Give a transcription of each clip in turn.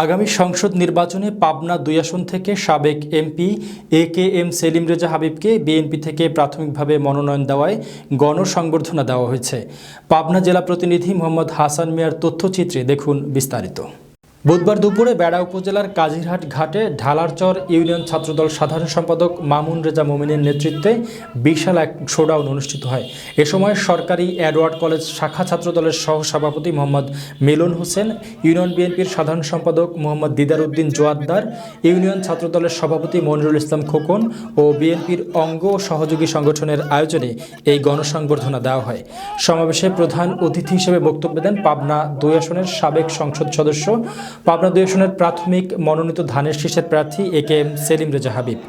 আগামী সংসদ নির্বাচনে পাবনা ২ আসন থেকে সাবেক এমপি একেএম সেলিম রেজা হাবিবকে বিএনপি থেকে প্রাথমিকভাবে মনোনয়ন দেওয়ায় গণসংবর্ধনা দেওয়া হয়েছে। পাবনা জেলা প্রতিনিধি মোহাম্মদ হাসান মিয়ার তথ্যচিত্রে দেখুন বিস্তারিত। বুধবার দুপুরে বেড়া উপজেলার কাজিরহাট ঘাটে ঢালারচর ইউনিয়ন ছাত্রদল সাধারণ সম্পাদক মামুন রেজা মোমিনের নেতৃত্বে বিশাল এক শোডাউন অনুষ্ঠিত হয়। এ সময় সরকারি এডওয়ার্ড কলেজ শাখা ছাত্রদলের সহসভাপতি মোহাম্মদ মিলন হোসেন, ইউনিয়ন বিএনপির সাধারণ সম্পাদক মোহাম্মদ দিদার উদ্দিন জোয়াদ্দার, ইউনিয়ন ছাত্রদলের সভাপতি মনিরুল ইসলাম খোকন ও বিএনপির অঙ্গ ও সহযোগী সংগঠনের আয়োজনে এই গণসংবর্ধনা দেওয়া হয়। সমাবেশে প্রধান অতিথি হিসেবে বক্তব্য দেন পাবনা ২ আসনের সাবেক সংসদ সদস্য, পাবনা ২ আসনের প্রাথমিক মনোনীত ধানের শীষের প্রার্থী একেএম সেলিম রেজা হাবিব।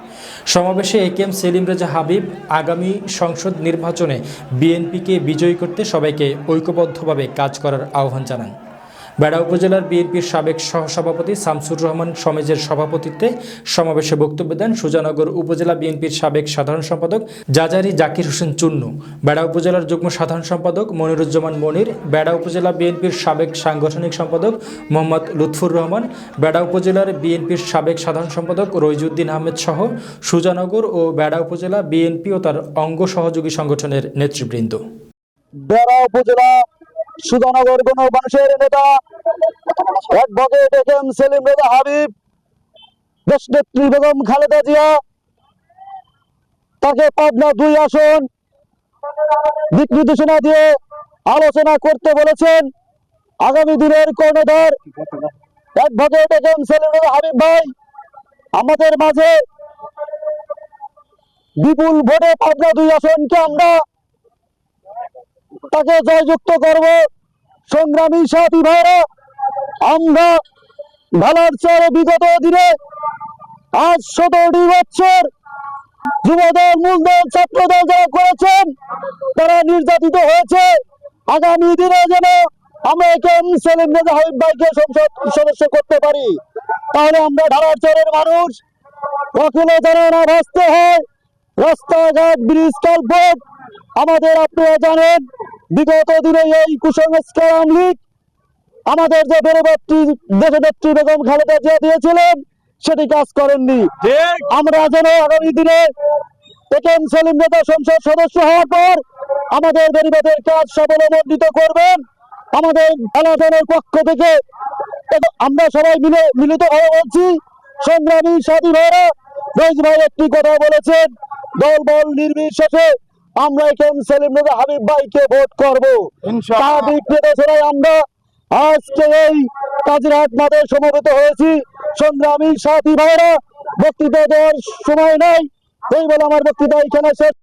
সমাবেশে একেএম সেলিম রেজা হাবিব আগামী সংসদ নির্বাচনে বিএনপিকে বিজয়ী করতে সবাইকে ঐক্যবদ্ধভাবে কাজ করার আহ্বান জানান। বেড়া উপজেলার বিএনপির সাবেক সহসভাপতি শামসুর রহমান সমেজের সভাপতিত্বে সমাবেশে বক্তব্য দেন সুজানগর উপজেলা বিএনপির সাবেক সাধারণ সম্পাদক জাজারি জাকির হোসেন চুন্নু, বেড়া উপজেলার যুগ্ম সাধারণ সম্পাদক মনিরুজ্জামান মনির, বেড়া উপজেলা বিএনপির সাবেক সাংগঠনিক সম্পাদক মোহাম্মদ লুৎফুর রহমান, বেড়া উপজেলার বিএনপির সাবেক সাধারণ সম্পাদক রইজুদ্দিন আহমেদ সহ সুজানগর ও বেড়া উপজেলা বিএনপি ও তার অঙ্গ সহযোগী সংগঠনের নেতৃবৃন্দ। বেড়া উপজেলা সুজানগর গণমানুষের নেতা অ্যাডভোকেট একেএম সেলিম রেজা হাবিব, দেশনেত্রী বেগম খালেদা জিয়া তাকে পাবনা ২ আসন দিক নির্দেশনা দিয়ে আলোচনা করতে বলেছেন। আগামী দিনের কর্ণধার অ্যাডভোকেট একেএম সেলিম রেজা হাবিব ভাই আমাদের মাঝে বিপুল ভোটে পাবনা ২ আসনকে আমরা তাকে জয়যুক্ত করব। সংগ্রামী সাথী ভাইরা, আমরা ঢালারচরে বিগত দিনে আজ ১৭টি বছর যুবদল, মূলদল, ছাত্রদল যারা করেছেন তারা নির্যাতিত হয়েছে। আগামী দিনে যেন আমরা একেএম সেলিম রেজা হাবিব ভাইকে সংসদ সদস্য করতে পারি, তাহলে আমরা ঢালারচরের মানুষ কখনো যেন না ভাসতে হয়। রাস্তাঘাট, ব্রিজ, কালভার্ট আমাদের আপনারা জানেন বিগত দিনে এই কুসংস্কার আওয়ামী লীগ আমাদের যে বেরোবাত্রী দেশনেত্রী বেগম খালেদা জিয়া দিয়েছিলেন সেটি কাজ করেননি। আমরা যেন আগামী দিনে একেএম সেলিম রেজা সংসদ সদস্য হওয়ার পর আমাদের বেরিবাদের কাজ সাবলম্বিত করবেন। আমাদের আলোচনার পক্ষ থেকে আমরা সবাই মিলিত হয়ে বলছি, সংগ্রামী সাথী ভাইরা, রইজ ভাই একটি কথা বলেছেন, দল বল নির্বিশেষে আমরা একেএম সেলিম রেজা হাবিব ভাইকে ভোট করবো। তার দিক নির্দেশনায় আমরা আজকে এই কাজিরহাট মাঠে সমবেত হয়েছি। সংগ্রামী সাথী ভাইরা, বক্তৃতা দেওয়ার সময় নাই, এই বলে আমার বক্তৃতা এখানে শেষ।